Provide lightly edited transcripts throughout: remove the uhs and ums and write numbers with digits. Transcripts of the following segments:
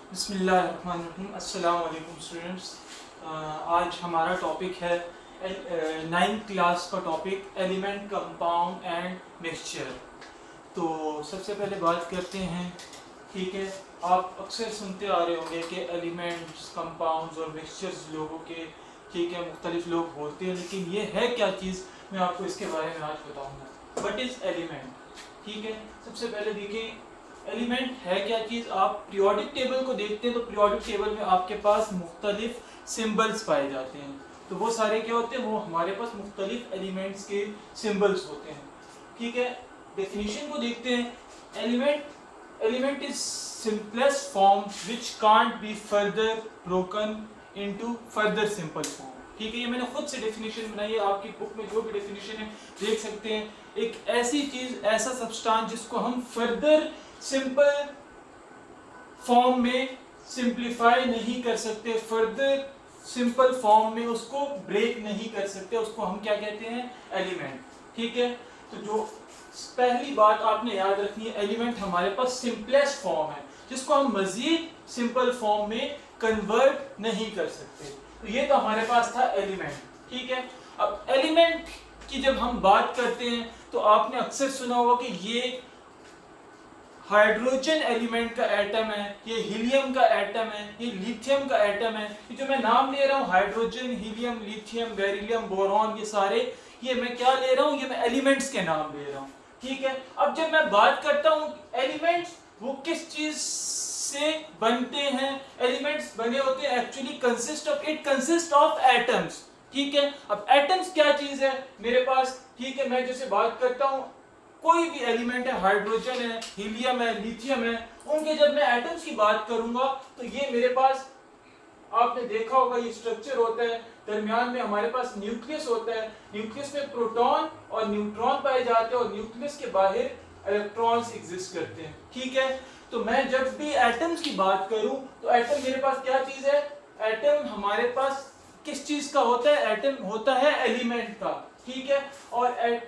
बिस्मिल्लाहिर्रहमानिर्रहीम। अस्सलाम वालेकुम स्टूडेंट्स। आज हमारा टॉपिक है 9th क्लास का topic element, compound and mixture. तो सबसे पहले बात करते हैं, ठीक है। आप अक्सर सुनते आ रहे होंगे कि एलिमेंट्स, कंपाउंड्स और मिक्सचर्स लोगों के, ठीक है, मुख्तलिफ लोग बोलते हैं, लेकिन ये है क्या चीज़, मैं आपको इसके बारे में आज बताऊँगा। व्हाट इज़ एलिमेंट, ठीक है। सबसे पहले देखें एलिमेंट है क्या चीज़। आप पीरियोडिक टेबल को देखते हैं तो पीरियोडिक टेबल में आपके पास मुख्तलिफ सिंबल्स पाए जाते हैं। तो वो सारे क्या होते हैं, वो हमारे पास मुख्तलिफ एलिमेंट्स के सिंबल्स होते हैं, ठीक है। डेफिनेशन को देखते हैं। Element is simplest form which can't be further broken into further simple form, ठीक है। ये मैंने खुद से डेफिनेशन बनाई है, आपकी बुक में जो भी डेफिनेशन है देख सकते हैं। एक ऐसी चीज, ऐसा सब्सटेंस जिसको हम फर्दर सिंपल फॉर्म में सिंप्लीफाई नहीं कर सकते, फर्दर सिंपल फॉर्म में उसको ब्रेक नहीं कर सकते, उसको हम क्या कहते हैं, एलिमेंट, ठीक है। तो जो पहली बात आपने याद रखनी है, एलिमेंट हमारे पास सिंपलेस्ट फॉर्म है जिसको हम मजीद सिंपल फॉर्म में कन्वर्ट नहीं कर सकते। तो ये तो हमारे पास था एलिमेंट, ठीक है। अब एलिमेंट की जब हम बात करते हैं तो आपने अक्सर सुना होगा कि ये हाइड्रोजन एलिमेंट का एटम है, ये हीलियम का एटम है, ये लिथियम का एटम है। ये जो मैं नाम ले रहा हूँ, hydrogen, helium, lithium, beryllium, boron, ये सारे, ये मैं क्या ले रहा हूँ, ये मैं एलिमेंट्स के नाम ले रहा हूँ, ठीक है। अब जब मैं बात करता हूँ एलिमेंट्स, वो किस चीज से बनते हैं। एलिमेंट्स बने होते हैं एक्चुअली कंसिस्ट ऑफ एटम्स, ठीक है। अब एटम्स क्या चीज है मेरे पास, ठीक है। मैं जैसे बात करता हूँ, कोई भी एलिमेंट है, हाइड्रोजन है, हीलियम है, लिथियम है, उनके जब मैं एटम्स की बात करूंगा तो ये मेरे पास, आपने देखा होगा, ये स्ट्रक्चर होता है, दरमियान में हमारे पास न्यूक्लियस होता है, न्यूक्लियस में प्रोटॉन और न्यूट्रॉन पाए जाते हैं और न्यूक्लियस के बाहर इलेक्ट्रॉन्स एग्जिस्ट करते हैं, ठीक है। तो मैं जब भी एटम्स की बात करूं तो एटम मेरे पास क्या चीज है, एटम हमारे पास किस चीज का होता है, एटम होता है एलिमेंट का, ठीक है। और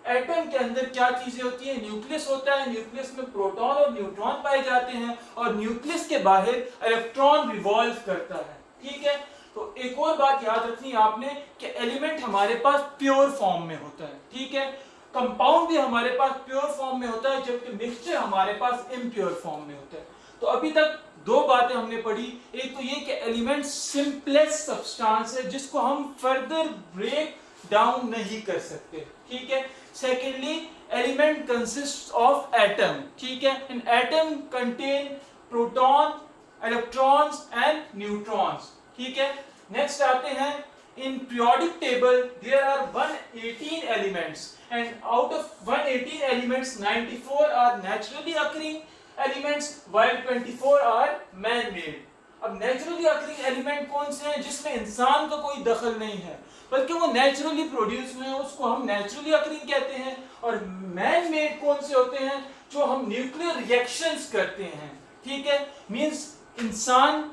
एटम के अंदर क्या चीजें होती है, न्यूक्लियस होता है, न्यूक्लियस में प्रोटॉन और न्यूट्रॉन पाए जाते हैं और न्यूक्लियस के बाहर इलेक्ट्रॉन रिवॉल्व करता है, ठीक है। तो एक और बात याद रखनी है आपने कि एलिमेंट हमारे पास प्योर फॉर्म में होता है, ठीक है। कंपाउंड भी हमारे पास प्योर फॉर्म में होता है, जबकि मिक्सचर हमारे पास इम्प्योर फॉर्म में होता है। तो अभी तक दो बातें हमने पढ़ी, एक तो ये कि एलिमेंट सिंपलेस्ट सब्सटेंस है जिसको हम फर्दर ब्रेक डाउन नहीं कर सकते, ठीक है। Secondly, element consist of atom, ठीक है। An atom contain proton, electrons and neutrons, ठीक है। नेक्स्ट आते हैं, in periodic table there are 118 elements and out of 118 elements 94 are naturally occurring elements while 24 are man made. अब naturally occurring element कौन से हैं, जिसमें इंसान का कोई दखल नहीं है बल्कि वो नेचुरली प्रोड्यूस हुए हैं, उसको हम नेचुरली अकरिंग कहते हैं। और मैन मेड कौन से होते हैं, जो हम न्यूक्लियर रिएक्शंस करते हैं, ठीक है। मींस इंसान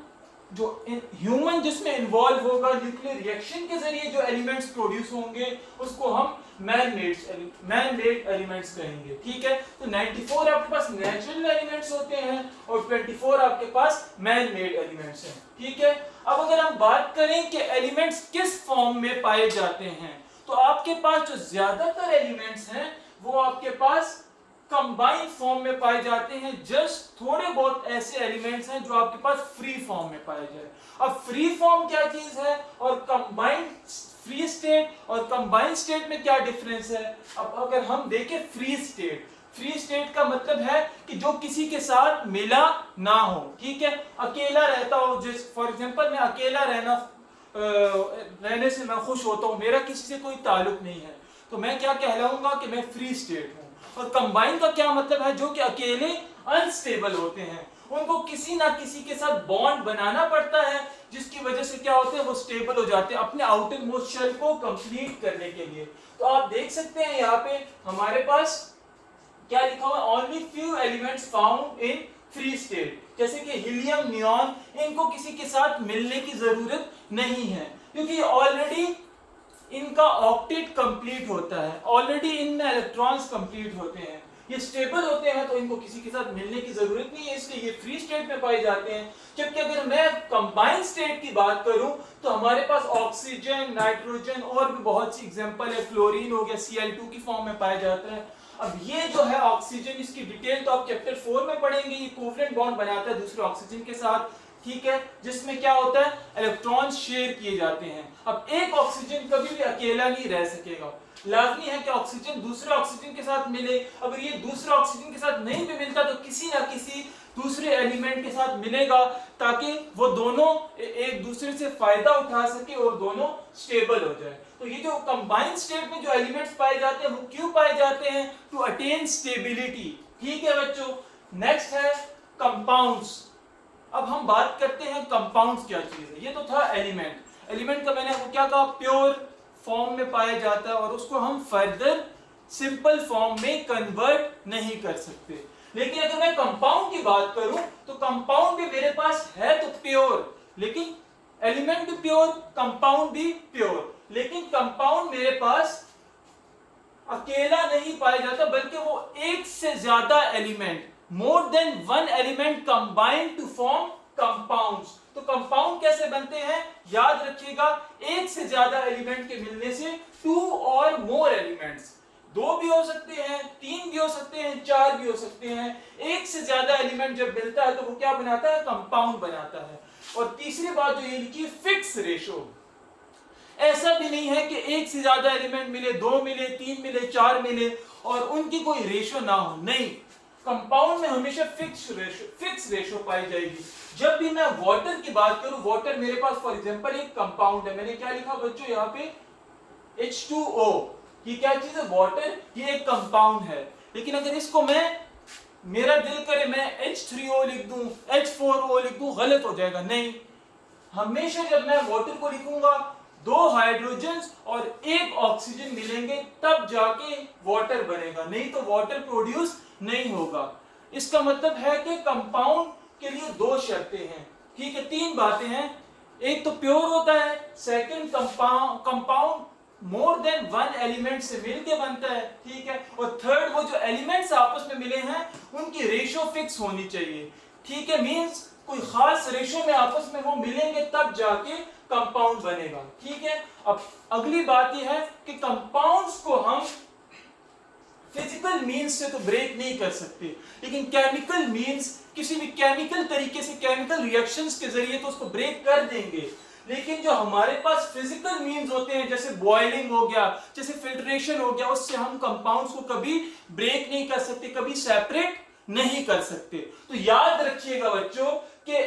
जो ह्यूमन जिसमें इन्वॉल्व होगा न्यूक्लियर रिएक्शन के जरिए जो एलिमेंट्स प्रोड्यूस होंगे उसको हम मैन मेड एलिमेंट्स कहेंगे, ठीक है। तो 94 आपके पास नेचुरल एलिमेंट्स होते हैं और 24 आपके पास मैन मेड एलिमेंट्स हैं, ठीक है। अब अगर हम बात करें कि एलिमेंट्स किस फॉर्म में पाए जाते हैं, तो आपके पास जो ज्यादातर एलिमेंट्स हैं वो आपके पास कंबाइंड फॉर्म में पाए जाते हैं। जस्ट थोड़े बहुत ऐसे एलिमेंट्स हैं जो आपके पास फ्री फॉर्म में पाए जाए। अब फ्री फॉर्म क्या चीज है और कंबाइंड, फ्री स्टेट और कंबाइंड स्टेट में क्या डिफरेंस है। अब अगर हम देखें फ्री स्टेट का मतलब है कि जो किसी के साथ मिला ना हो, ठीक है, अकेला रहता हो। जिस फॉर एग्जांपल मैं अकेला रहने से मैं खुश होता हूँ, मेरा किसी से कोई ताल्लुक नहीं है, तो मैं क्या कहलाऊंगा कि मैं फ्री स्टेट हूँ। और कंबाइन का क्या मतलब है, जो कि अकेले अनस्टेबल होते हैं, उनको किसी ना किसी के साथ बॉन्ड बनाना पड़ता है जिसकी वजह से क्या होते हैं, वो स्टेबल हो जाते हैं अपने आउटर मोस्ट शेल को कंप्लीट करने के लिए। तो आप देख सकते हैं यहाँ पे हमारे पास क्या लिखा हुआ है, only few elements found in free state, जैसे कि हीलियम, नियॉन, इनको किसी के साथ मिलने की जरूरत नहीं है क्योंकि ऑलरेडी इनका ऑक्टेट कंप्लीट होता है, ऑलरेडी इनमें इलेक्ट्रॉन्स कंप्लीट होते हैं, ये स्टेबल होते हैं तो इनको किसी के साथ मिलने की जरूरत नहीं है, इसलिए ये फ्री स्टेट में पाए जाते हैं। जबकि अगर मैं कंबाइंड स्टेट की बात करूं तो हमारे पास ऑक्सीजन, नाइट्रोजन और भी बहुत सी एग्जांपल है, क्लोरीन हो गया Cl2 की फॉर्म में पाया जाता है। अब ये जो है ऑक्सीजन, इसकी डिटेल तो आप चैप्टर 4 में पढ़ेंगे। ये कोवलेंट बॉन्ड बनाता है दूसरे ऑक्सीजन के साथ, ठीक है, जिसमें क्या होता है, इलेक्ट्रॉन शेयर किए जाते हैं। अब एक ऑक्सीजन कभी भी अकेला नहीं रह सकेगा, लाजमी है कि ऑक्सीजन दूसरे ऑक्सीजन के साथ मिले। अगर ये दूसरे ऑक्सीजन के साथ नहीं भी मिलता तो किसी ना किसी दूसरे एलिमेंट के साथ मिलेगा, ताकि वो दोनों एक दूसरे से फायदा उठा सके और दोनों स्टेबल हो जाए। तो ये जो कंबाइंड स्टेट में जो एलिमेंट्स पाए जाते हैं वो क्यों पाए जाते हैं, टू अटेन स्टेबिलिटी, ठीक है बच्चों। नेक्स्ट है कंपाउंड्स। अब हम बात करते हैं कंपाउंड्स क्या चीज है। ये तो था एलिमेंट। एलिमेंट का मैंने आपको क्या कहा, प्योर फॉर्म में पाया जाता है और उसको हम फर्दर सिंपल फॉर्म में कन्वर्ट नहीं कर सकते। लेकिन अगर मैं कंपाउंड की बात करूं तो कंपाउंड भी मेरे पास है तो प्योर, लेकिन एलिमेंट भी प्योर, कंपाउंड भी प्योर, लेकिन कंपाउंड मेरे पास अकेला नहीं पाया जाता, बल्कि वो एक से ज्यादा element, more than one element combined to form compounds. तो कंपाउंड कैसे बनते हैं, याद रखिएगा, एक से ज्यादा एलिमेंट के मिलने से, टू और मोर एलिमेंट्स, दो भी हो सकते हैं, तीन भी हो सकते हैं, चार भी हो सकते हैं। एक से ज्यादा एलिमेंट जब मिलता है तो वो क्या बनाता है, कंपाउंड बनाता है। और तीसरी बात जो ये लिखी, फिक्स रेशो। ऐसा भी नहीं है कि एक से ज्यादा एलिमेंट मिले, दो मिले, तीन मिले, चार मिले और उनकी कोई रेशो ना हो, नहीं। कंपाउंड में हमेशा फिक्स रेशो पाई जाएगी। जब भी मैं वाटर की बात करूं, वाटर मेरे पास फॉर एग्जांपल एक कंपाउंड है, मैंने क्या लिखा बच्चों यहाँ पे, H2O। ये क्या चीज है, वाटर, ये एक कंपाउंड है। लेकिन अगर इसको मेरा दिल करे मैं H3O लिख दूं, H4O लिख दूं, गलत हो जाएगा, नहीं। हमेशा जब मैं वाटर को लिखूंगा, दो हाइड्रोजन्स और एक ऑक्सीजन मिलेंगे तब जाके वाटर बनेगा, नहीं तो वाटर प्रोड्यूस नहीं होगा। इसका मतलब है कि कंपाउंड के लिए दो शर्तें हैं, ठीक है, तीन बातें हैं। एक तो प्योर होता है, सेकंड कंपाउंड मोर देन वन एलिमेंट से मिलके बनता है, ठीक है, और थर्ड वो जो एलिमेंट्स आपस में मिले हैं उनकी रेशो फिक्स होनी चाहिए, ठीक है, मींस कोई खास रेशो में आपस में वो मिलेंगे तब जाके कंपाउंड बनेगा, ठीक है। अब अगली बात यह है कि कंपाउंड्स को हम फिजिकल मींस से तो ब्रेक नहीं कर सकते, लेकिन केमिकल मींस, किसी भी केमिकल तरीके से, केमिकल रिएक्शंस के जरिए तो उसको ब्रेक कर देंगे। लेकिन जो हमारे पास फिजिकल मींस होते हैं, जैसे बॉइलिंग हो गया, जैसे फिल्ट्रेशन हो गया, उससे हम कंपाउंड्स को कभी ब्रेक नहीं कर सकते, कभी सेपरेट नहीं कर सकते। तो याद रखिएगा बच्चों कि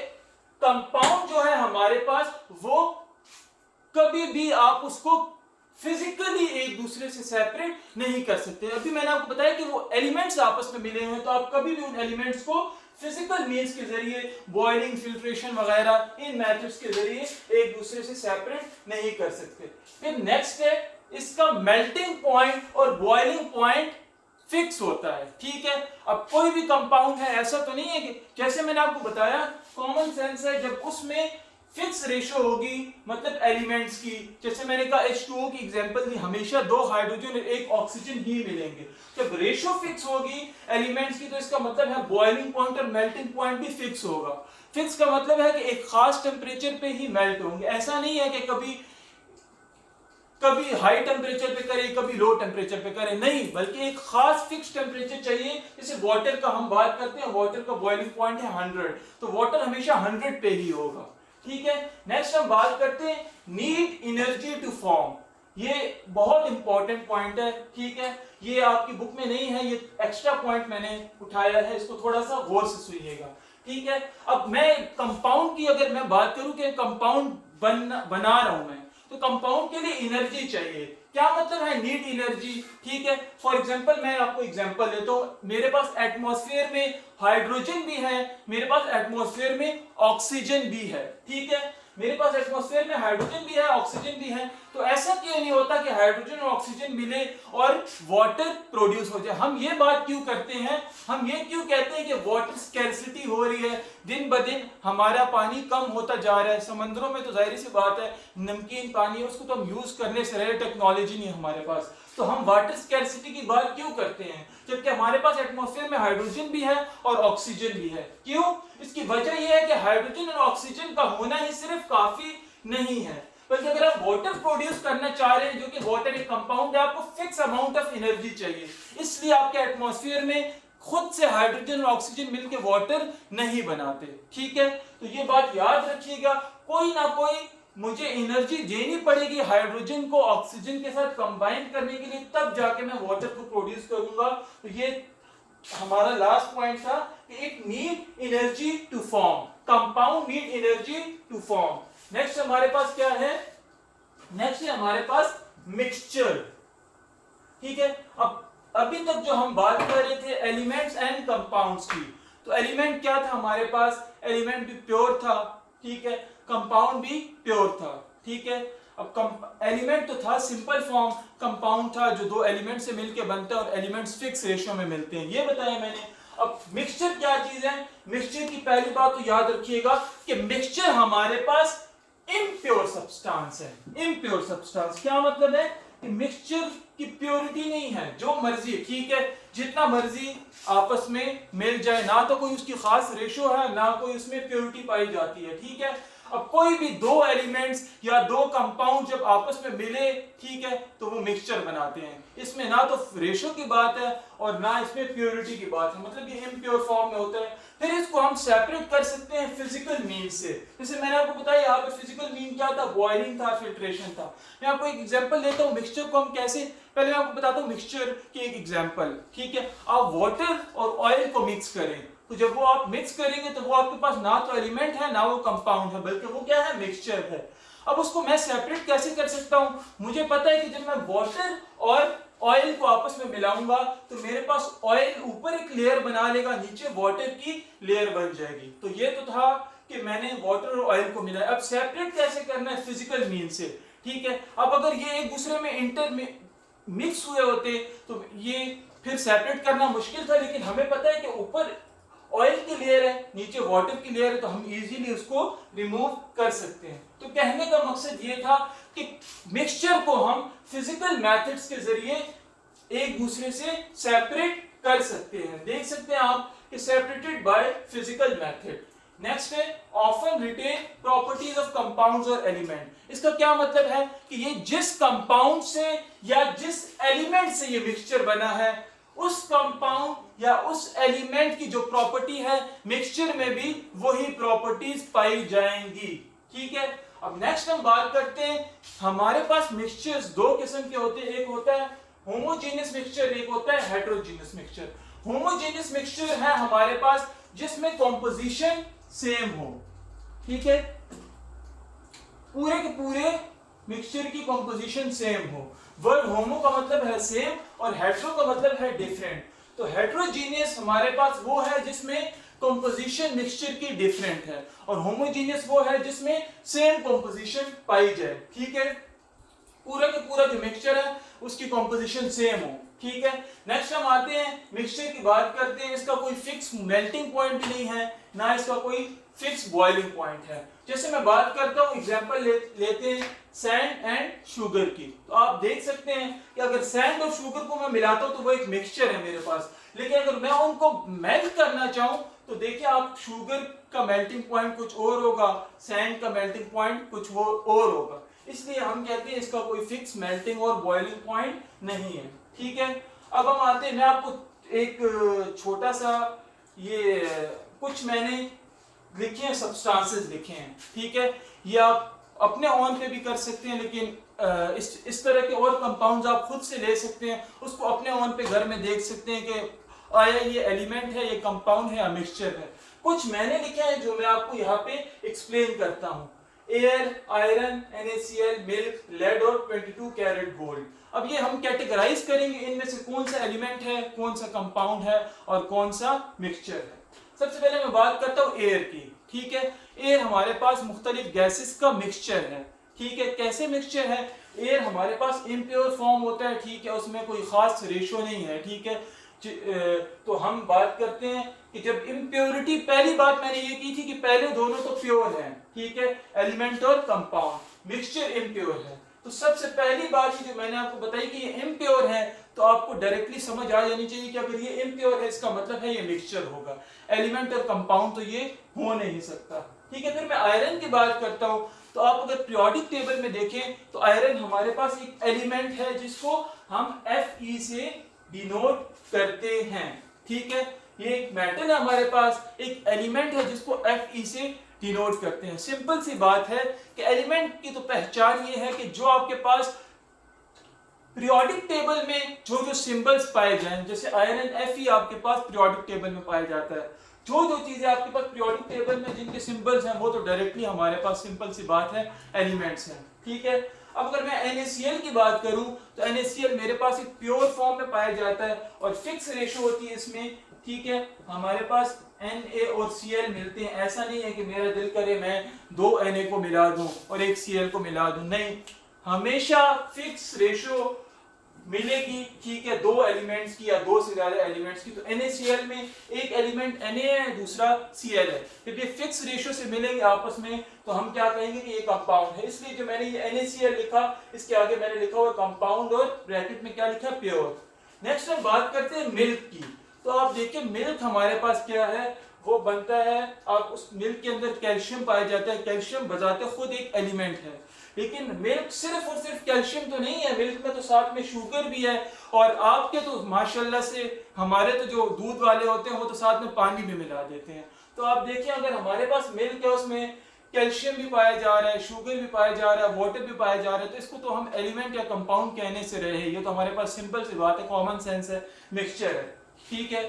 कंपाउंड जो है हमारे पास, वो कभी भी आप उसको फिजिकली एक दूसरे से सेपरेट नहीं कर सकते। अभी मैंने आपको बताया कि वो एलिमेंट्स आपस में मिले हैं, तो आप कभी भी उन एलिमेंट्स को फिजिकल मींस के जरिए, बॉइलिंग, फिल्ट्रेशन वगैरह, इन मेथड्स के जरिए एक दूसरे से सेपरेट नहीं कर सकते। फिर नेक्स्ट है, इसका मेल्टिंग पॉइंट और बॉइलिंग पॉइंट फिक्स होता है, ठीक है। अब कोई भी कंपाउंड है, ऐसा तो नहीं है कि, जैसे मैंने आपको बताया, कॉमन सेंस है, जब उसमें फिक्स रेशो होगी, मतलब एलिमेंट्स की, जैसे मैंने कहा H2O की एग्जांपल दी, हमेशा दो हाइड्रोजन और एक ऑक्सीजन ही मिलेंगे। जब रेशो फिक्स होगी एलिमेंट्स की, तो इसका मतलब है बॉइलिंग पॉइंट और मेल्टिंग पॉइंट भी फिक्स होगा। फिक्स का मतलब है कि एक खास टेम्परेचर पे ही मेल्ट होंगे। ऐसा नहीं है कि कभी हाई टेम्परेचर पे करे, कभी लो टेम्परेचर पे करे, नहीं, बल्कि एक खास फिक्स टेम्परेचर चाहिए। जैसे वाटर का हम बात करते हैं, वाटर का बॉइलिंग पॉइंट है 100, तो वाटर हमेशा 100 पे ही होगा, ठीक है। नेक्स्ट हम बात करते हैं नीड एनर्जी टू फॉर्म। ये बहुत इंपॉर्टेंट पॉइंट है, ठीक है, ये आपकी बुक में नहीं है, ये एक्स्ट्रा पॉइंट मैंने उठाया है, इसको थोड़ा सा गौर से सुनिएगा, ठीक है। अब मैं कंपाउंड की अगर मैं बात करूं कि कंपाउंड बना रहा हूं मैं, तो कंपाउंड के लिए एनर्जी चाहिए। क्या मतलब है नीड एनर्जी, ठीक है। फॉर एग्जांपल मैं आपको एग्जांपल देता हूं, मेरे पास एटमॉस्फेयर में हाइड्रोजन भी है, मेरे पास एटमॉस्फेयर में ऑक्सीजन भी है, ठीक है, मेरे पास एटमॉस्फेयर में हाइड्रोजन भी है, ऑक्सीजन भी है। तो ऐसा क्यों नहीं होता कि हाइड्रोजन और ऑक्सीजन मिले और वाटर प्रोड्यूस हो जाए। हम ये बात क्यों करते हैं, हम ये क्यों कहते हैं कि वाटर स्कैर्सिटी हो रही है, दिन ब दिन हमारा पानी कम होता जा रहा है। समंदरों में तो जाहिर सी बात है नमकीन पानी है, उसको तो हम यूज करने से रहे, टेक्नोलॉजी नहीं है हमारे पास, तो हम वाटर स्कैर्सिटी की बात क्यों करते हैं। जबकि हमारे पास एटमॉस्फेयर में हाइड्रोजन भी है और ऑक्सीजन भी है। क्यों? इसकी वजह यह है कि हाइड्रोजन और ऑक्सीजन का होना ही सिर्फ काफी नहीं है, बल्कि अगर आप वाटर प्रोड्यूस करना चाह रहे हैं, जो कि वाटर एक कंपाउंड है, आपको फिक्स अमाउंट ऑफ एनर्जी चाहिए। इसलिए आपके एटमॉस्फेयर में खुद से हाइड्रोजन और ऑक्सीजन मिलकर वाटर नहीं बनाते। ठीक है, तो ये बात याद रखिएगा, कोई ना कोई मुझे एनर्जी देनी पड़ेगी हाइड्रोजन को ऑक्सीजन के साथ कंबाइन करने के लिए, तब जाके मैं वाटर को प्रोड्यूस करूंगा। तो ये हमारा लास्ट पॉइंट था कि it need energy to form, compound need energy to form. Next हमारे पास क्या है? नेक्स्ट है हमारे पास मिक्सचर। ठीक है, अब अभी तक जो हम बात कर रहे थे एलिमेंट्स एंड कंपाउंड्स की, तो एलिमेंट क्या था हमारे पास? एलिमेंट भी प्योर था, ठीक है, कंपाउंड भी प्योर था। ठीक है, अब एलिमेंट तो था सिंपल फॉर्म, कंपाउंड था जो दो एलिमेंट से मिलके बनता है और एलिमेंट्स फिक्स रेशियो में मिलते हैं, ये बताया मैंने। अब मिक्सचर क्या चीज है? मिक्सचर की पहली बात तो याद रखिएगा कि मिक्सचर हमारे पास इम्प्योर सब्सटेंस है। इम्प्योर सब्सटेंस क्या मतलब है? कि मिक्सचर की प्योरिटी नहीं है, जो मर्जी, ठीक है, जितना मर्जी आपस में मिल जाए, ना तो कोई उसकी खास रेशो है, ना कोई उसमें प्योरिटी पाई जाती है। ठीक है, अब कोई भी दो एलिमेंट्स या दो कंपाउंड जब आपस में मिले, ठीक है, तो वो मिक्सचर बनाते हैं। इसमें ना तो रेशो की बात है और ना इसमें प्योरिटी की बात है, मतलब ये इम्प्योर फॉर्म में होता है। फिर इसको हम सेपरेट कर सकते हैं फिजिकल मीन से। जैसे मैंने आपको बताया यहाँ पे फिजिकल मीन क्या था? बॉइलिंग था, फिल्ट्रेशन था। मैं आपको एक एग्जांपल देता हूँ मिक्सचर को हम कैसे, पहले मैं आपको बताता हूँ मिक्सचर की एक एग्जांपल। ठीक है, आप वाटर और ऑयल को मिक्स करें, तो जब वो आप मिक्स करेंगे तो वो आपके पास ना तो एलिमेंट है ना वो कंपाउंड है, बल्कि वो क्या है? मिक्सचर है। अब उसको मैं सेपरेट कैसे कर सकता हूं? मुझे पता है कि जब मैं वाटर और ऑयल को आपस में मिलाऊंगा तो मेरे पास ऑयल ऊपर एक लेयर बना लेगा, नीचे वाटर की लेयर बन जाएगी। तो ये तो था कि मैंने वाटर और ऑयल को मिलाया। अब सेपरेट कैसे करना है? फिजिकल मीन से। ठीक है, अब अगर ये एक दूसरे में मिक्स हुए होते तो ये फिर सेपरेट करना मुश्किल था, लेकिन हमें पता है कि ऊपर ऑयल की लेयर है, नीचे वाटर की लेयर है, तो हम इजीली उसको रिमूव कर सकते हैं। तो कहने का मकसद ये था कि मिक्सचर को हम फिजिकल मेथड्स के जरिए एक दूसरे से सेपरेट कर सकते हैं। देख सकते हैं आप कि separated by physical method. Next है often written properties of compounds और एलिमेंट। इसका क्या मतलब है कि ये जिस कंपाउंड से या जिस एलिमेंट से ये मिक्सचर बना है, उस कंपाउंड या उस एलिमेंट की जो प्रॉपर्टी है मिक्सचर में भी वही प्रॉपर्टीज पाई जाएंगी। ठीक है, अब नेक्स्ट हम बात करते हैं, हमारे पास मिक्सचर्स दो किस्म के होते हैं, एक होता है होमोजेनियस मिक्सचर, एक होता है हेटेरोजेनियस मिक्सचर। होमोजेनियस मिक्सचर है हमारे पास जिसमें कॉम्पोजिशन सेम हो। ठीक है, पूरे के पूरे मिक्सचर की कॉम्पोजिशन सेम हो। वर्ड होमो का मतलब है सेम और हेटेरो का मतलब है डिफरेंट। तो हेटेरोजेनियस हमारे पास वो है जिसमें कॉम्पोजिशन मिक्सचर की डिफरेंट है, और होमोजेनियस वो है जिसमें सेम कॉम्पोजिशन पाई जाए। ठीक है, पूरा का पूरा जो मिक्सचर है उसकी कॉम्पोजिशन सेम हो। ठीक है, नेक्स्ट हम आते हैं मिक्सचर की बात करते हैं। इसका कोई फिक्स मेल्टिंग पॉइंट भी नहीं है, ना इसका कोई फिक्स बॉइलिंग पॉइंट है। जैसे मैं बात करता हूं, एग्जांपल लेते हैं सैंड एंड शुगर की, तो आप देख सकते हैं कि अगर सैंड और शुगर को मैं मिलाता हूं तो वो एक मिक्सचर है मेरे पास, लेकिन अगर मैं उनको मेल्ट करना चाहूं तो देखिए आप, शुगर का मेल्टिंग पॉइंट कुछ और होगा, सैंड का मेल्टिंग पॉइंट कुछ और होगा। इसलिए हम कहते हैं इसका कोई फिक्स मेल्टिंग और बॉइलिंग पॉइंट नहीं है। ठीक है, अब हम आते हैं, मैं आपको एक छोटा सा ये कुछ मैंने लिखे हैं, सब्सटेंसेस लिखे हैं। ठीक है, ये आप अपने ऑन पे भी कर सकते हैं, लेकिन इस तरह के और कंपाउंड्स आप खुद से ले सकते हैं, उसको अपने ऑन पे घर में देख सकते हैं कि आया ये एलिमेंट है, ये कंपाउंड है या मिक्सचर है। कुछ मैंने लिखे हैं जो मैं आपको यहाँ पे एक्सप्लेन करता हूँ। Air, iron, NaCl, milk, lead और 22 कैरेट गोल्ड। अब ये हम कैटेगराइज करेंगे इनमें से कौन सा एलिमेंट है, कौन सा कंपाउंड है और कौन सा मिक्सचर है। सबसे पहले मैं बात करता हूँ एयर की। ठीक है, एयर हमारे पास मुख्तलिफ गैसेस का मिक्सचर है। ठीक है, कैसे मिक्सचर है? एयर हमारे पास इम्प्योर फॉर्म होता है। ठीक है, उसमें कोई खास रेशो नहीं है। ठीक है, तो हम बात करते हैं कि जब इम्प्योरिटी, पहली बात मैंने ये की थी कि पहले दोनों तो प्योर हैं। ठीक है, एलिमेंट और कंपाउंड, मिक्सचर इम्प्योर है। तो सबसे पहली बात जो मैंने आपको बताई कि ये इम्प्योर है, तो आपको डायरेक्टली समझ आ जानी चाहिए कि अगर ये इम्प्योर है इसका मतलब है ये मिक्सचर होगा, एलिमेंट और कंपाउंड तो ये हो नहीं सकता। ठीक है, फिर मैं आयरन की बात करता हूं, तो आप अगर पीरियोडिक टेबल में देखें तो आयरन हमारे पास एक एलिमेंट है जिसको हम Fe से डिनोट करते हैं। ठीक है, ये एक मेटल है हमारे पास, एक एलिमेंट है जिसको Fe से डिनोट करते हैं। सिंपल सी बात है कि एलिमेंट की तो पहचान ये है कि जो आपके पास पीरियोडिक टेबल में जो जो सिंबल्स पाए जाएं, जैसे आयरन Fe आपके पास पीरियोडिक टेबल में पाया जाता है, जो जो चीजें आपके पास पीरियोडिक टेबल में जिनके सिंबल्स हैं वो तो डायरेक्टली हमारे पास सिंपल सी बात है एलिमेंट्स हैं। ठीक है, अब अगर मैं NaCl की बात करूं तो NaCl मेरे पास एक प्योर फॉर्म में पाया जाता है और फिक्स रेशो होती है इसमें। ठीक है, हमारे पास Na और Cl मिलते हैं, ऐसा नहीं है कि मेरा दिल करे मैं 2 Na को मिला दूं और एक Cl को मिला दूं, नहीं, हमेशा फिक्स रेशो मिलेगी। ठीक है, 2 एलिमेंट्स की या 2 से ज्यादा एलिमेंट्स की। तो NaCl में एक एलिमेंट Na है, दूसरा Cl है, जब ये फिक्स रेशियो से मिलेंगे आपस में तो हम क्या कहेंगे कि ये कंपाउंड है। इसलिए जो मैंने ये NaCl लिखा, इसके आगे मैंने लिखा हुआ कंपाउंड और ब्रैकेट में क्या लिखा, प्योर। नेक्स्ट हम बात करते हैं मिल्क की। तो आप देखिए मिल्क हमारे पास क्या है, वो बनता है, आप उस मिल्क के अंदर कैल्शियम पाया जाता है। कैल्शियम बजाते खुद एक एलिमेंट है, लेकिन मिल्क सिर्फ और सिर्फ कैल्शियम तो नहीं है, मिल्क में तो साथ में शुगर भी है। और आपके तो माशाल्लाह से, हमारे तो जो दूध वाले होते हैं वो तो साथ में पानी भी मिला देते हैं। तो आप देखिए अगर हमारे पास मिल्क है, उसमें कैल्शियम भी पाया जा रहा है, शुगर भी पाया जा रहा है, वाटर भी पाया जा रहा है, तो इसको तो हम एलिमेंट या कंपाउंड कहने से रहे। ये तो हमारे पास सिंपल सी बात है, कॉमन सेंस है, मिक्सचर है। ठीक है,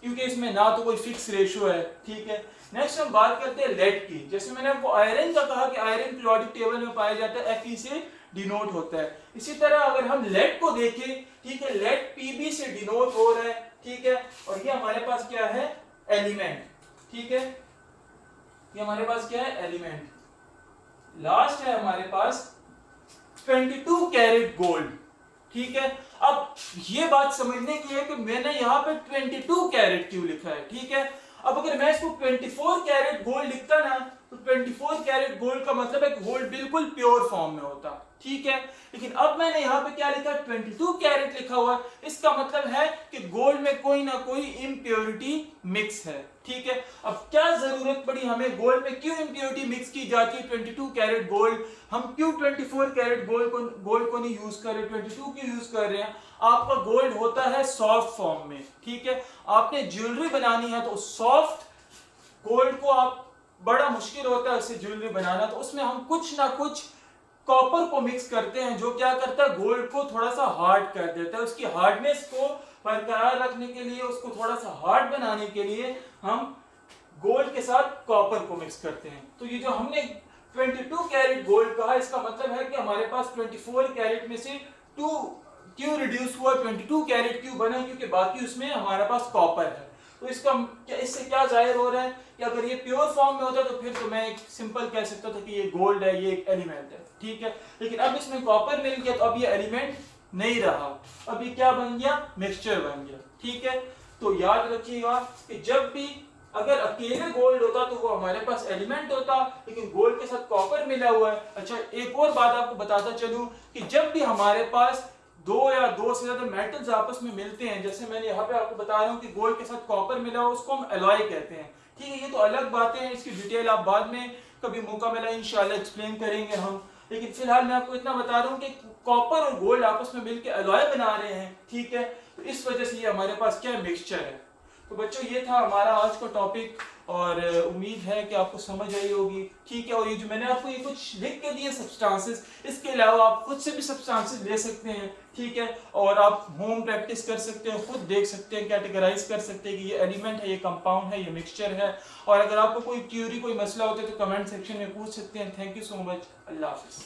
क्योंकि इसमें ना तो कोई फिक्स रेशियो है। ठीक है, नेक्स्ट हम बात करते हैं लेड की। जैसे मैंने आपको आयरन का कहा कि आयरन पीरियोडिक टेबल में पाया जाता है, Fe से डिनोट होता है। इसी तरह अगर हम लेड को देखें, ठीक है, लेड Pb से डिनोट हो रहा है। ठीक है, और ये हमारे पास क्या है, एलिमेंट। ठीक है, ये हमारे पास क्या है, एलिमेंट। लास्ट है हमारे पास 22 कैरेट गोल्ड। ठीक है, अब ये बात समझने की है कि मैंने यहाँ पे 22 कैरेट क्यों लिखा है। ठीक है, अब अगर मैं इसको 24 कैरेट गोल्ड लिखता ना, तो 24 कैरेट गोल्ड का मतलब है गोल्ड बिल्कुल प्योर फॉर्म में होता। ठीक है, लेकिन अब मैंने यहाँ पे क्या लिखा, 22 कैरेट लिखा हुआ है, इसका मतलब है कि गोल्ड में कोई ना कोई इम्प्योरिटी मिक्स है। ठीक है, अब क्या जरूरत पड़ी हमें, गोल्ड में क्यों इम्प्योरिटी मिक्स की जाती है, 22 कैरेट गोल्ड, हम क्यों 24 कैरेट गोल्ड को नहीं यूज कर रहे, 22 क्यों यूज कर रहे हैं। आपका गोल्ड होता है सॉफ्ट फॉर्म में। ठीक है, आपने ज्वेलरी बनानी है तो सॉफ्ट गोल्ड को आप, बड़ा मुश्किल होता है उससे ज्वेलरी बनाना, तो उसमें हम कुछ ना कुछ कॉपर को मिक्स करते हैं, जो क्या करता है, गोल्ड को थोड़ा सा हार्ड कर देता है। उसकी हार्डनेस को बरकरार रखने के लिए, उसको थोड़ा सा हार्ड बनाने के लिए हम गोल्ड के साथ कॉपर को मिक्स करते हैं। तो ये जो हमने 22 कैरेट गोल्ड कहा, इसका मतलब है कि हमारे पास 24 कैरेट में से 2 क्यों रिड्यूस हुआ, 22 कैरेट क्यों बना, क्योंकि बाकी उसमें हमारे पास कॉपर है। तो इससे क्या जाहिर हो रहा है कि अगर ये प्योर फॉर्म में होता तो फिर तो मैं एक सिंपल कह सकता था कि ये गोल्ड है, ये एक एलिमेंट है। ठीक है, लेकिन अब इसमें कॉपर मिल गया तो अब ये एलिमेंट नहीं रहा, अब ये क्या बन गया, मिक्सचर बन गया। ठीक है, तो याद रखिएगा कि जब भी अगर अकेले गोल्ड होता तो वो हमारे पास एलिमेंट होता, लेकिन गोल्ड के साथ कॉपर मिला हुआ है। अच्छा, एक और बात आपको बताता चलूं कि जब भी हमारे पास 2 या 2 से ज्यादा मेटल्स आपस में मिलते हैं, जैसे मैंने यहाँ पे आपको बता रहा हूँ कि गोल्ड के साथ कॉपर मिला हो, उसको हम एलॉय कहते हैं। ठीक है, ये तो अलग बातें हैं, इसकी डिटेल आप बाद में कभी मौका मिला इंशाल्लाह एक्सप्लेन करेंगे हम, लेकिन फिलहाल मैं आपको इतना बता रहा हूँ कि कॉपर और गोल्ड आपस में मिलकर एलॉय बना रहे हैं। ठीक है, तो इस वजह से ये हमारे पास क्या मिक्सचर है। तो बच्चों ये था हमारा आज का टॉपिक और उम्मीद है कि आपको समझ आई होगी। ठीक है, और ये जो मैंने आपको ये कुछ लिख के दिए सब्सटेंसेस, इसके अलावा आप खुद से भी सब्सटेंसेस ले सकते हैं। ठीक है, और आप होम प्रैक्टिस कर सकते हैं, खुद देख सकते हैं, कैटेगराइज कर सकते हैं कि ये एलिमेंट है, ये कंपाउंड है, ये मिक्सचर है। और अगर आपको कोई क्यूरी, कोई मसला होता है तो कमेंट सेक्शन में पूछ सकते हैं। थैंक यू सो मच, अल्लाह हाफिज़।